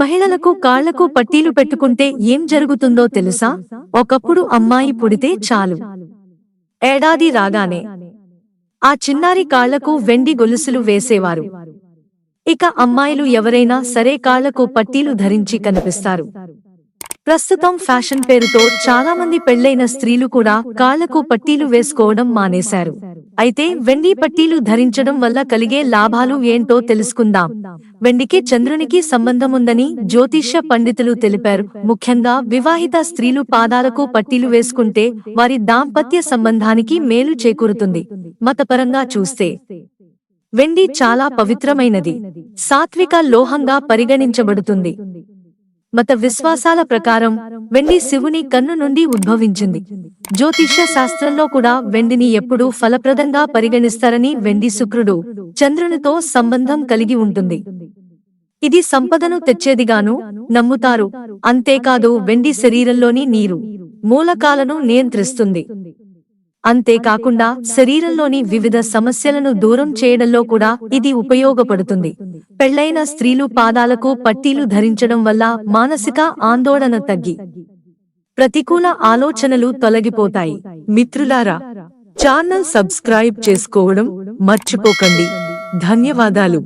మహిళలకు కాళ్లకు పట్టీలు పెట్టుకుంటే ఏం జరుగుతుందో తెలుసా? ఒకప్పుడు అమ్మాయి పుడితే చాలు, ఏడాది రాగానే ఆ చిన్నారి కాళ్లకు వెండి గొలుసులు వేసేవారు. ఇక అమ్మాయిలు ఎవరైనా సరే కాళ్లకు పట్టీలు ధరించి కనిపిస్తారు. ప్రస్తుతం ఫ్యాషన్ పేరుతో చాలామంది పెళ్లైన స్త్రీలు కూడా కాళ్లకు పట్టీలు వేసుకోవడం మానేశారు. అయితే వెండి పట్టీలు ధరించడం వల్ల కలిగే లాభాలు ఏంటో తెలుసుకుందాం. వెండికి చంద్రునికి సంబంధముందని జ్యోతిష్య పండితులు తెలిపారు. ముఖ్యంగా వివాహిత స్త్రీలు పాదాలకు పట్టీలు వేసుకుంటే వారి దాంపత్య సంబంధానికి మేలు చేకూరుతుంది. మతపరంగా చూస్తే వెండి చాలా పవిత్రమైనది, సాత్విక లోహంగా పరిగణించబడుతుంది. మత విశ్వాసాల ప్రకారం వెండి శివుని కన్ను నుండి ఉద్భవించింది. జ్యోతిష్య శాస్త్రంలో కూడా వెండిని ఎప్పుడూ ఫలప్రదంగా పరిగణిస్తారని. వెండి శుక్రుడు, చంద్రునితో సంబంధం కలిగి ఉంటుంది. ఇది సంపదను తెచ్చేదిగాను నమ్ముతారు. అంతేకాదు వెండి శరీరంలోని నీరు మూలకాలను నియంత్రిస్తుంది. అంతేకాకుండా శరీరంలోని వివిధ సమస్యలను దూరం చేయడంలో కూడా ఇది ఉపయోగపడుతుంది. పెళ్లైన స్త్రీలు పాదాలకు పట్టీలు ధరించడం వల్ల మానసిక ఆందోళన తగ్గి ప్రతికూల ఆలోచనలు తొలగిపోతాయి. మిత్రులారా, ఛానల్ సబ్స్క్రైబ్ చేసుకోవడం మర్చిపోకండి. ధన్యవాదాలు.